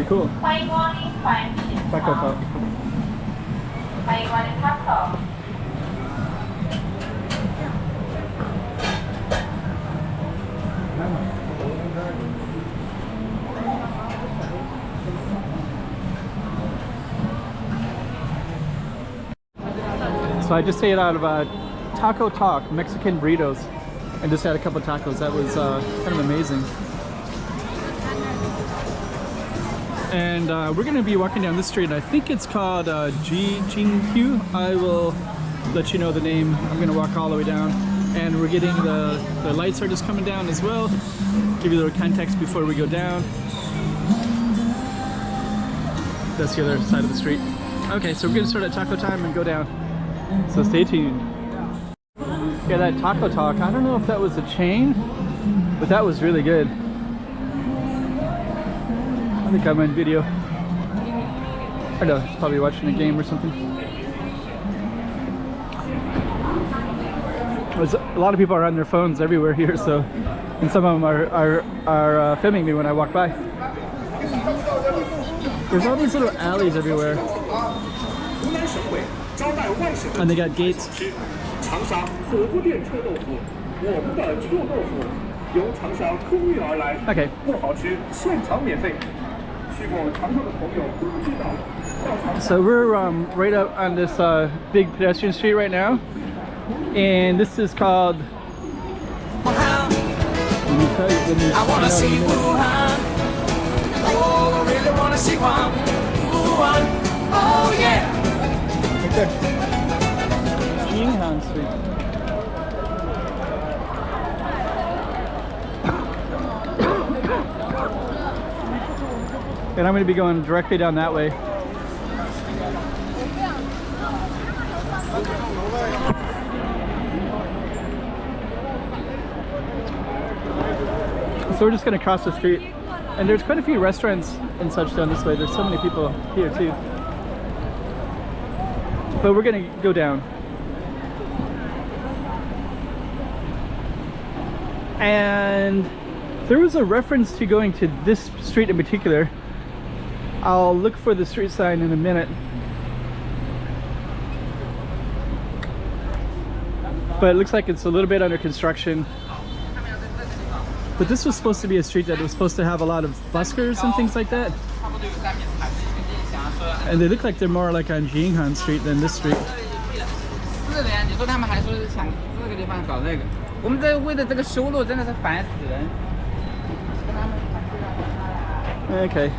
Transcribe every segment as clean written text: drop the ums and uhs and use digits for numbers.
pretty cool. Taco Talk. So I just ate out of Taco Talk, Mexican burritos, and just had a couple tacos. That was kind of amazing. And we're going to be walking down this street. I think it's called Jiqing. I will let you know the name. I'm going to walk all the way down. And we're getting the lights are just coming down as well. Give you a little context before we go down. That's the other side of the street. Okay, so we're going to start at taco time and go down. So stay tuned. Yeah, that Taco Talk, I don't know if that was a chain, but that was really good. I think I'm on video. I know, it's probably watching a game or something. There's a lot of people are on their phones everywhere here, so, and some of them are filming me when I walk by. There's all these little alleys everywhere. And they got gates. Okay. So we're right up on this big pedestrian street right now, and this is called. I wanna see Wuhan. Oh, I really wanna see Wuhan. Oh yeah. Okay. Jianghan Street. And I'm going to be going directly down that way. So we're just going to cross the street. And there's quite a few restaurants and such down this way. There's so many people here too. But we're going to go down. And there was a reference to going to this street in particular. I'll look for the street sign in a minute. But it looks like it's a little bit under construction. But this was supposed to be a street that was supposed to have a lot of buskers and things like that. And they look like they're more like on Jianghan Street than this street. Okay.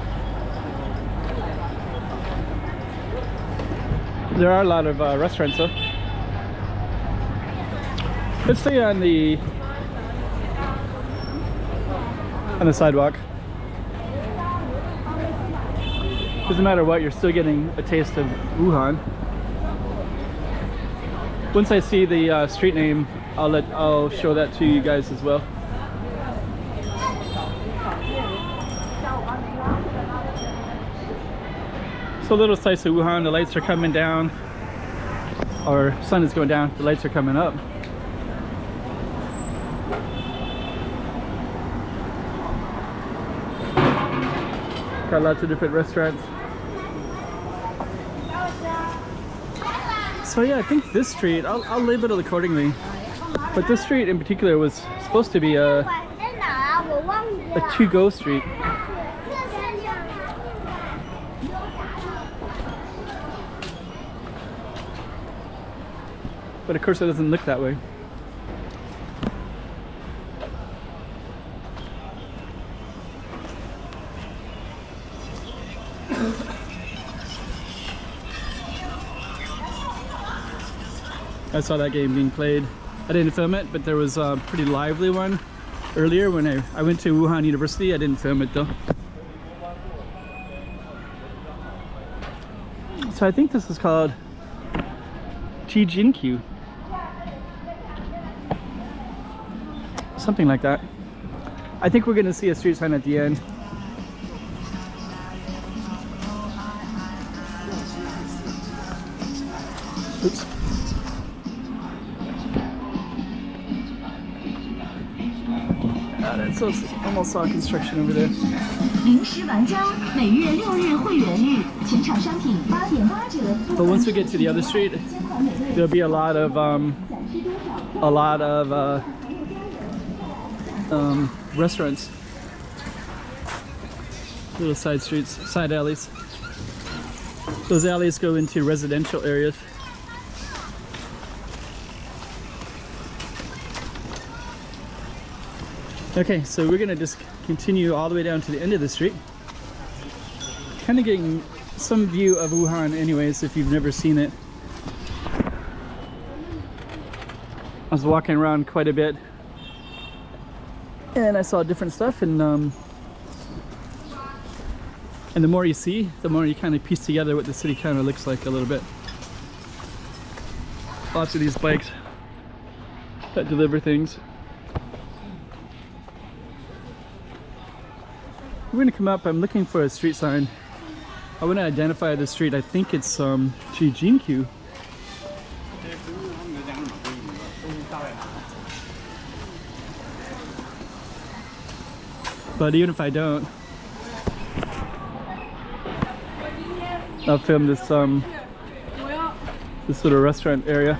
There are a lot of restaurants though. Let's stay on the sidewalk. Doesn't matter what, you're still getting a taste of Wuhan. Once I see the street name, I'll show that to you guys as well. So a little slice of Wuhan. The lights are coming down, or sun is going down, the lights are coming up. Got lots of different restaurants. So yeah, I think this street, I'll label it accordingly. But this street in particular was supposed to be a to-go street. But of course it doesn't look that way. I saw that game being played. I didn't film it, but there was a pretty lively one earlier when I went to Wuhan University. I didn't film it though. So I think this is called Jiqing. Something like that. I think we're gonna see a street sign at the end. Oops. So it's almost saw construction over there. 临时玩家每月6日会员日，全场商品8.8折。But once we get to the other street, there'll be a lot of restaurants. Little side streets, side alleys. Those alleys go into residential areas. Okay, so we're gonna just continue all the way down to the end of the street. Kind of getting some view of Wuhan anyways, if you've never seen it. I was walking around quite a bit and I saw different stuff, and the more you see, the more you kind of piece together what the city kind of looks like a little bit. Lots of these bikes that deliver things. We're gonna come up. I'm looking for a street sign. I want to identify the street. I think it's Jiqing. But even if I don't, I'll film this this little restaurant area.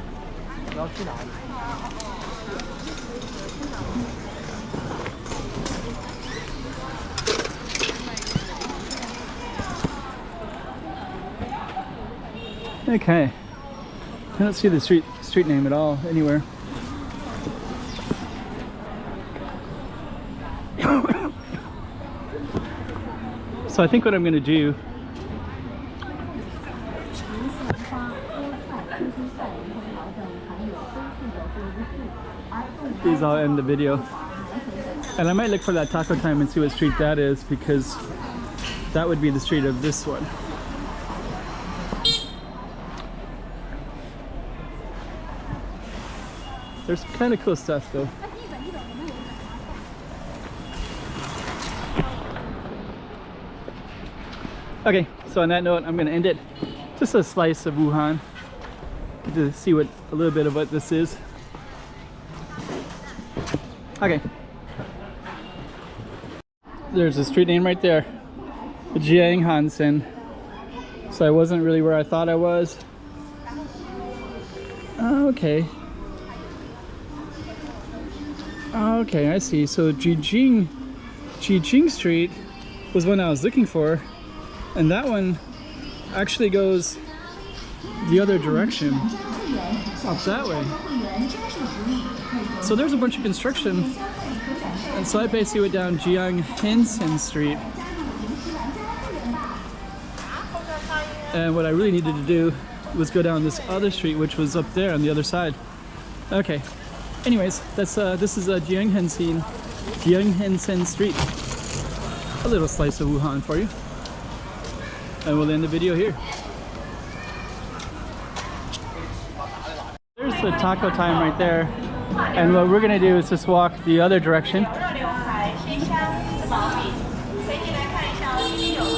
Okay, I don't see the street name at all anywhere. So I think what I'm going to do is I'll end the video, and I might look for that taco time and see what street that is, because that would be the street of this one. There's kind of cool stuff though. Okay, so on that note, I'm going to end it. Just a slice of Wuhan to see a little bit of what this is. Okay. There's a street name right there, Jianghan. So I wasn't really where I thought I was. Okay. Okay, I see. So Jiqing Street was one I was looking for, and that one actually goes the other direction, up that way. So there's a bunch of construction, and so I basically went down Jianghan Street. And what I really needed to do was go down this other street, which was up there on the other side. Okay. Anyways, this is Jianghan Street. A little slice of Wuhan for you. And we'll end the video here. There's the taco time right there. And what we're gonna do is just walk the other direction.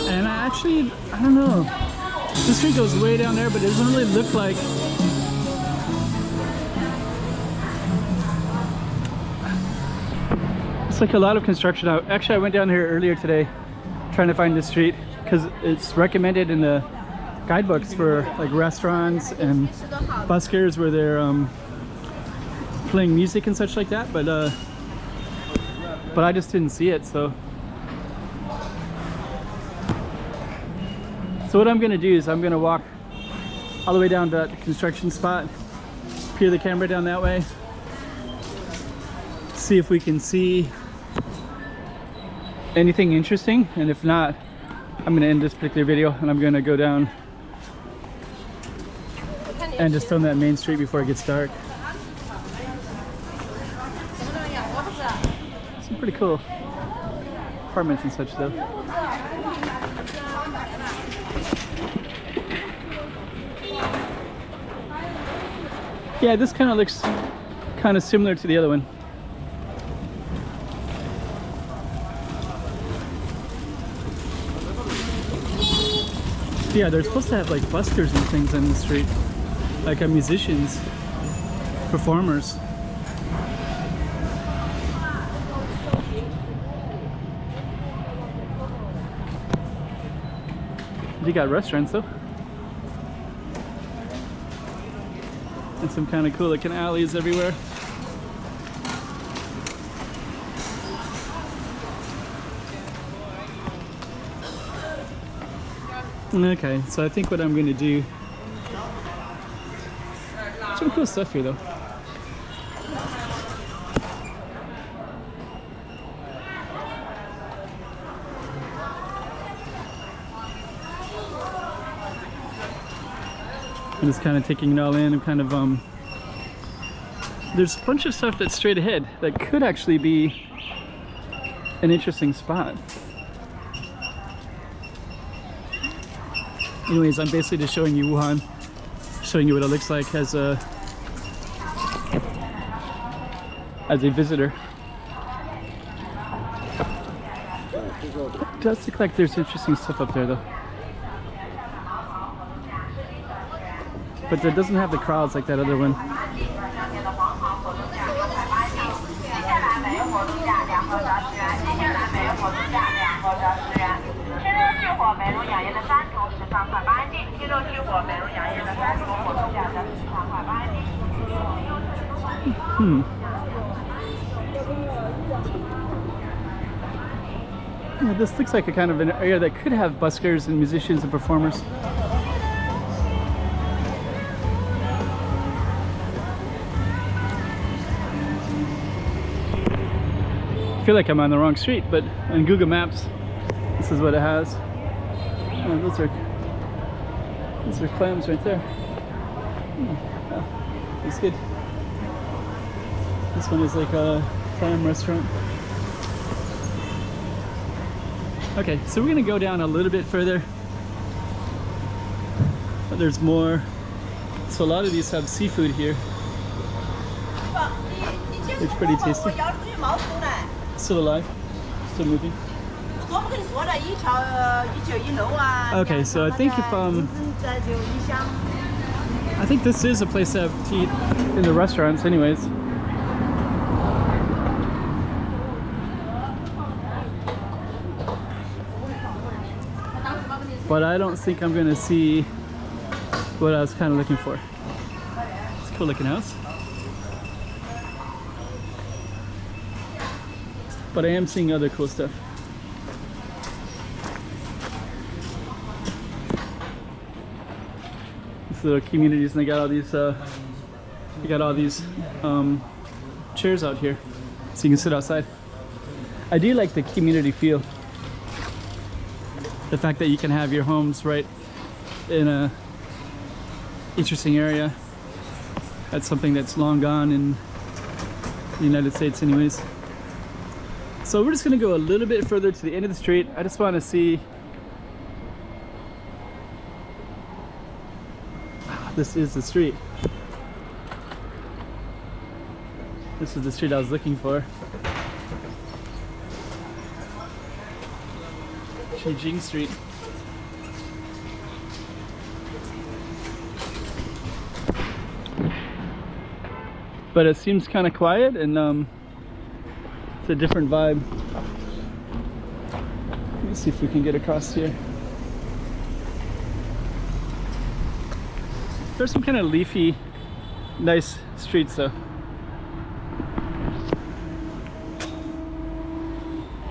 And I don't know. This street goes way down there, but it doesn't really look like. It's like a lot of construction out. Actually, I went down here earlier today trying to find this street because it's recommended in the guidebooks for like restaurants and buskers where they're playing music and such like that, but I just didn't see it. So what I'm gonna do is I'm gonna walk all the way down to that construction spot, peer the camera down that way, see if we can see anything interesting, and if not, I'm gonna end this particular video and I'm gonna go down and just film that main street before it gets dark. Some pretty cool apartments and such though. Yeah, this kind of looks kind of similar to the other one. Yeah, they're supposed to have like buskers and things on the street, like musicians, performers. You got restaurants though. And some kind of cool looking alleys everywhere. Okay, so I think what I'm gonna do, some cool stuff here though. I'm just kind of taking it all in. I'm kind of there's a bunch of stuff that's straight ahead that could actually be an interesting spot. Anyways, I'm basically just showing you Wuhan, showing you what it looks like as a visitor. It does look like there's interesting stuff up there though. But it doesn't have the crowds like that other one. Yeah, this looks like a kind of an area that could have buskers and musicians and performers. I feel like I'm on the wrong street, but on Google Maps, this is what it has. Oh, those are clams right there. Oh, that's good. This one is like a clam restaurant. Okay, so we're gonna go down a little bit further. But there's more. So a lot of these have seafood here. It's pretty tasty. Still alive, still moving. Okay, so I think if I think this is a place to have to eat in the restaurants anyways. But I don't think I'm gonna see what I was kind of looking for. It's a cool looking house. But I am seeing other cool stuff. These little communities, and they got all these chairs out here, so you can sit outside. I do like the community feel. The fact that you can have your homes right in a interesting area. That's something that's long gone in the United States anyways. So we're just gonna go a little bit further to the end of the street. I just want to see. This is the street. This is the street I was looking for. Jiqing Street. But it seems kind of quiet and it's a different vibe. Let me see if we can get across here. There's some kind of leafy, nice streets though.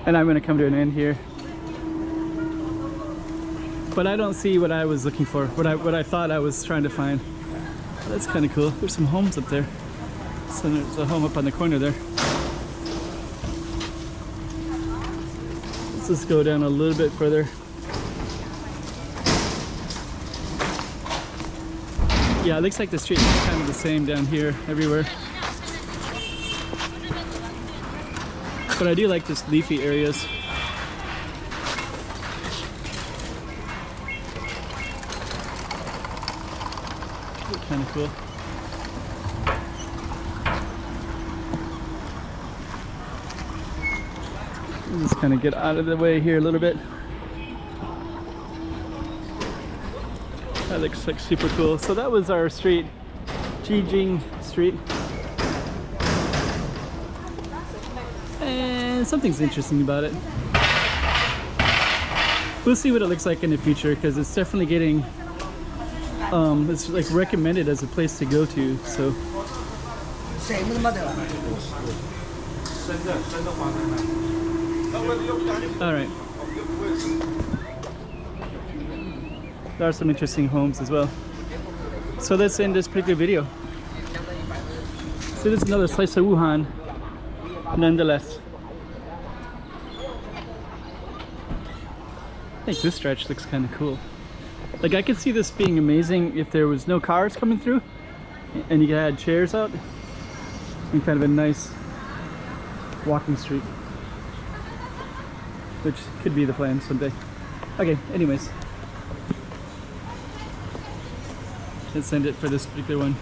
And I'm gonna come to an end here. But I don't see what I was looking for, what I thought I was trying to find. Oh, that's kind of cool. There's some homes up there. So there's a home up on the corner there. Let's just go down a little bit further. Yeah, it looks like the street is kind of the same down here, everywhere. But I do like this leafy areas. Kind of cool. We'll just kind of get out of the way here a little bit. That looks like super cool. So that was our street, Jiqing Street. And something's interesting about it. we'll see what it looks like in the future, because it's definitely getting it's like recommended as a place to go to. So all right, there are some interesting homes as well. So let's end this particular video. So this is another slice of Wuhan nonetheless. I think this stretch looks kind of cool. Like, I could see this being amazing if there was no cars coming through and you had chairs out and kind of a nice walking street, which could be the plan someday. Okay, anyways, let's end it for this particular one.